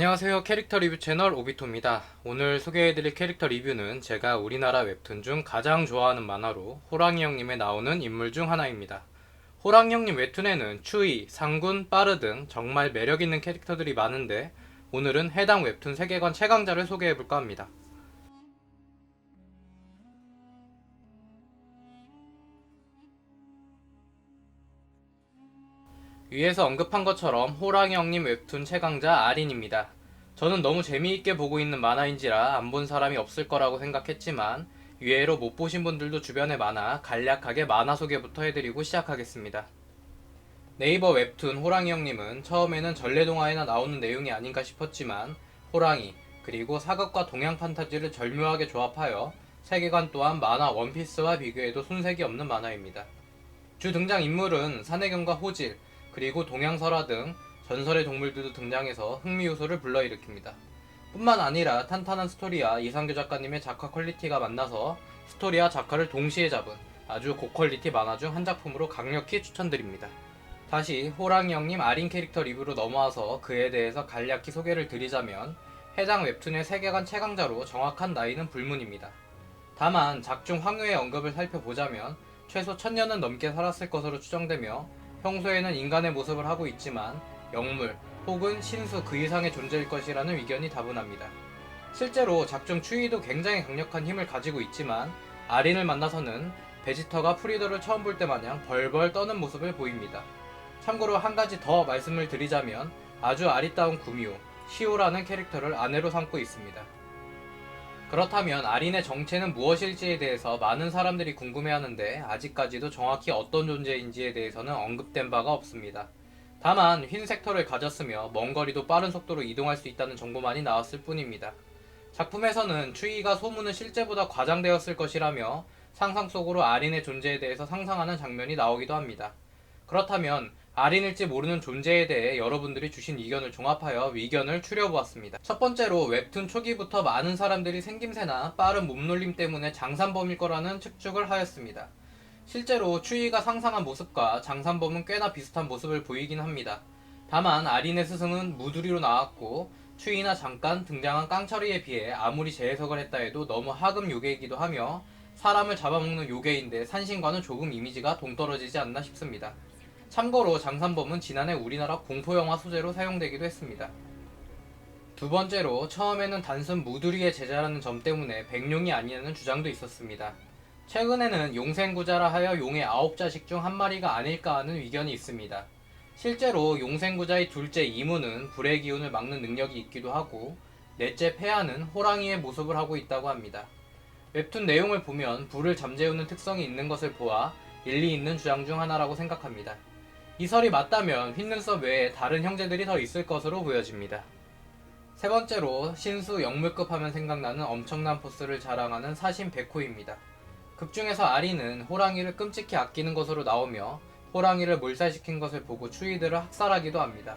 안녕하세요. 캐릭터 리뷰 채널 오비토입니다. 오늘 소개해드릴 캐릭터 리뷰는 제가 우리나라 웹툰 중 가장 좋아하는 만화로 호랑이 형님에 나오는 인물 중 하나입니다. 호랑이 형님 웹툰에는 추이, 상군, 빠르 등 정말 매력있는 캐릭터들이 많은데 오늘은 해당 웹툰 세계관 최강자를 소개해볼까 합니다. 위에서 언급한 것처럼 호랑이 형님 웹툰 최강자 아린입니다. 저는 너무 재미있게 보고 있는 만화인지라 안 본 사람이 없을 거라고 생각했지만 의외로 못 보신 분들도 주변에 많아 간략하게 만화 소개부터 해드리고 시작하겠습니다. 네이버 웹툰 호랑이 형님은 처음에는 전래동화에나 나오는 내용이 아닌가 싶었지만 호랑이 그리고 사극과 동양 판타지를 절묘하게 조합하여 세계관 또한 만화 원피스와 비교해도 손색이 없는 만화입니다. 주 등장 인물은 산해경과 호질, 그리고 동양설화 등 전설의 동물들도 등장해서 흥미 요소를 불러일으킵니다. 뿐만 아니라 탄탄한 스토리와 이상규 작가님의 작화 퀄리티가 만나서 스토리와 작화를 동시에 잡은 아주 고퀄리티 만화 중 한 작품으로 강력히 추천드립니다. 다시 호랑이 형님 아린 캐릭터 리뷰로 넘어와서 그에 대해서 간략히 소개를 드리자면 해당 웹툰의 세계관 최강자로 정확한 나이는 불문입니다. 다만 작중 황후의 언급을 살펴보자면 최소 1000년은 넘게 살았을 것으로 추정되며 평소에는 인간의 모습을 하고 있지만 영물 혹은 신수 그 이상의 존재일 것이라는 의견이 다분합니다. 실제로 작중 추위도 굉장히 강력한 힘을 가지고 있지만 아린을 만나서는 베지터가 프리더를 처음 볼 때 마냥 벌벌 떠는 모습을 보입니다. 참고로 한 가지 더 말씀을 드리자면 아주 아리따운 구미호, 시오라는 캐릭터를 아내로 삼고 있습니다. 그렇다면 아린의 정체는 무엇일지에 대해서 많은 사람들이 궁금해하는데 아직까지도 정확히 어떤 존재인지에 대해서는 언급된 바가 없습니다. 다만 흰 섹터를 가졌으며 먼 거리도 빠른 속도로 이동할 수 있다는 정보만이 나왔을 뿐입니다. 작품에서는 추이가 소문은 실제보다 과장되었을 것이라며 상상 속으로 아린의 존재에 대해서 상상하는 장면이 나오기도 합니다. 그렇다면 아린일지 모르는 존재에 대해 여러분들이 주신 의견을 종합하여 의견을 추려보았습니다. 첫 번째로 웹툰 초기부터 많은 사람들이 생김새나 빠른 몸놀림 때문에 장산범일 거라는 측축을 하였습니다. 실제로 추이가 상상한 모습과 장산범은 꽤나 비슷한 모습을 보이긴 합니다. 다만 아린의 스승은 무두리로 나왔고 추이나 잠깐 등장한 깡처리에 비해 아무리 재해석을 했다 해도 너무 하급 요괴이기도 하며 사람을 잡아먹는 요괴인데 산신과는 조금 이미지가 동떨어지지 않나 싶습니다. 참고로 장산범은 지난해 우리나라 공포영화 소재로 사용되기도 했습니다. 두 번째로 처음에는 단순 무두리의 제자라는 점 때문에 백룡이 아니냐는 주장도 있었습니다. 최근에는 용생구자라 하여 용의 9자식 중 한 마리가 아닐까 하는 의견이 있습니다. 실제로 용생구자의 둘째 이무는 불의 기운을 막는 능력이 있기도 하고 넷째 폐하는 호랑이의 모습을 하고 있다고 합니다. 웹툰 내용을 보면 불을 잠재우는 특성이 있는 것을 보아 일리 있는 주장 중 하나라고 생각합니다. 이 설이 맞다면 휘눈썹 외에 다른 형제들이 더 있을 것으로 보여집니다. 세 번째로 신수 영물급 하면 생각나는 엄청난 포스를 자랑하는 사신 백호입니다. 극중에서 아리는 호랑이를 끔찍히 아끼는 것으로 나오며 호랑이를 몰살시킨 것을 보고 추이들을 학살하기도 합니다.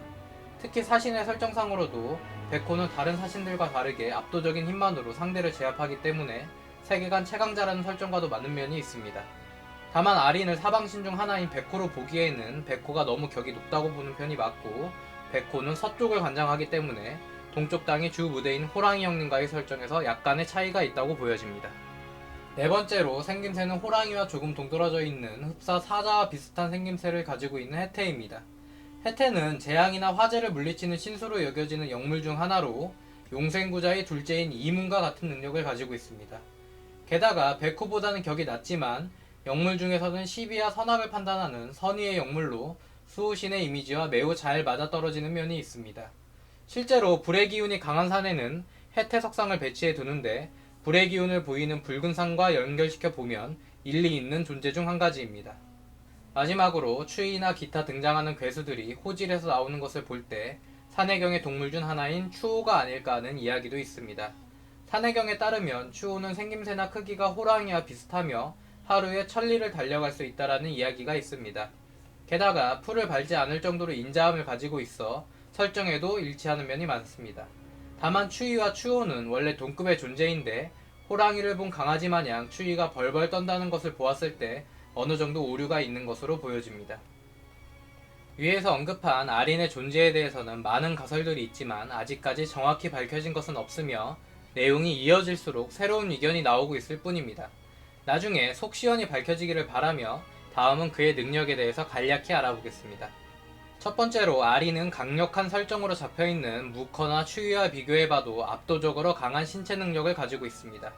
특히 사신의 설정상으로도 백호는 다른 사신들과 다르게 압도적인 힘만으로 상대를 제압하기 때문에 세계관 최강자라는 설정과도 맞는 면이 있습니다. 다만 아린을 사방신 중 하나인 백호로 보기에는 백호가 너무 격이 높다고 보는 편이 맞고 백호는 서쪽을 관장하기 때문에 동쪽 땅이 주 무대인 호랑이 형님과의 설정에서 약간의 차이가 있다고 보여집니다. 네 번째로 생김새는 호랑이와 조금 동떨어져 있는 흡사 사자와 비슷한 생김새를 가지고 있는 해태입니다. 해태는 재앙이나 화재를 물리치는 신수로 여겨지는 영물 중 하나로 용생구자의 둘째인 이문과 같은 능력을 가지고 있습니다. 게다가 백호보다는 격이 낮지만 영물 중에서는 시비와 선악을 판단하는 선의의 영물로 수호신의 이미지와 매우 잘 맞아떨어지는 면이 있습니다. 실제로 불의 기운이 강한 산에는 해태 석상을 배치해 두는데 불의 기운을 보이는 붉은 산과 연결시켜 보면 일리 있는 존재 중 한 가지입니다. 마지막으로 추이나 기타 등장하는 괴수들이 호질에서 나오는 것을 볼 때 산해경의 동물 중 하나인 추호가 아닐까 하는 이야기도 있습니다. 산해경에 따르면 추호는 생김새나 크기가 호랑이와 비슷하며 하루에 1000리를 달려갈 수 있다라는 이야기가 있습니다. 게다가 풀을 밟지 않을 정도로 인자함을 가지고 있어 설정에도 일치하는 면이 많습니다. 다만 추이와 추호는 원래 동급의 존재인데 호랑이를 본 강아지 마냥 추이가 벌벌 떤다는 것을 보았을 때 어느 정도 오류가 있는 것으로 보여집니다. 위에서 언급한 아린의 존재에 대해서는 많은 가설들이 있지만 아직까지 정확히 밝혀진 것은 없으며 내용이 이어질수록 새로운 의견이 나오고 있을 뿐입니다. 나중에 속 시원히 밝혀지기를 바라며 다음은 그의 능력에 대해서 간략히 알아보겠습니다. 첫 번째로 아린은 강력한 설정으로 잡혀있는 무커나 추위와 비교해봐도 압도적으로 강한 신체 능력을 가지고 있습니다.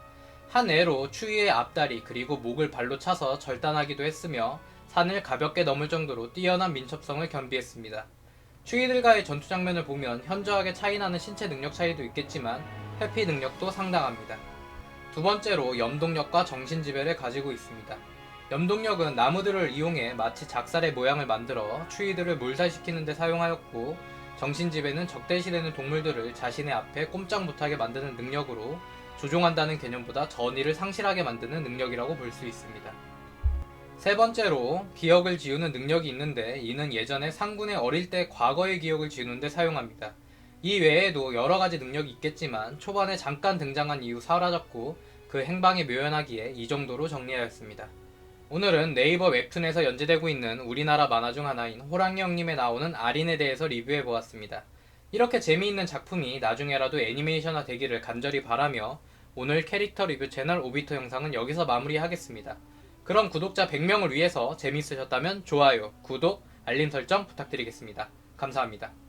한 애로 추위의 앞다리 그리고 목을 발로 차서 절단하기도 했으며 산을 가볍게 넘을 정도로 뛰어난 민첩성을 겸비했습니다. 추위들과의 전투 장면을 보면 현저하게 차이나는 신체 능력 차이도 있겠지만 회피 능력도 상당합니다. 두 번째로 염동력과 정신지배를 가지고 있습니다. 염동력은 나무들을 이용해 마치 작살의 모양을 만들어 추위들을 몰살시키는 데 사용하였고, 정신지배는 적대시되는 동물들을 자신의 앞에 꼼짝 못하게 만드는 능력으로 조종한다는 개념보다 전의를 상실하게 만드는 능력이라고 볼 수 있습니다. 세 번째로 기억을 지우는 능력이 있는데 이는 예전에 상군의 어릴 때 과거의 기억을 지우는 데 사용합니다. 이 외에도 여러가지 능력이 있겠지만 초반에 잠깐 등장한 이후 사라졌고 그 행방이 묘연하기에 이 정도로 정리하였습니다. 오늘은 네이버 웹툰에서 연재되고 있는 우리나라 만화 중 하나인 호랑이 형님에 나오는 아린에 대해서 리뷰해보았습니다. 이렇게 재미있는 작품이 나중에라도 애니메이션화 되기를 간절히 바라며 오늘 캐릭터 리뷰 채널 오비토 영상은 여기서 마무리하겠습니다. 그럼 구독자 100명을 위해서 재미있으셨다면 좋아요, 구독, 알림 설정 부탁드리겠습니다. 감사합니다.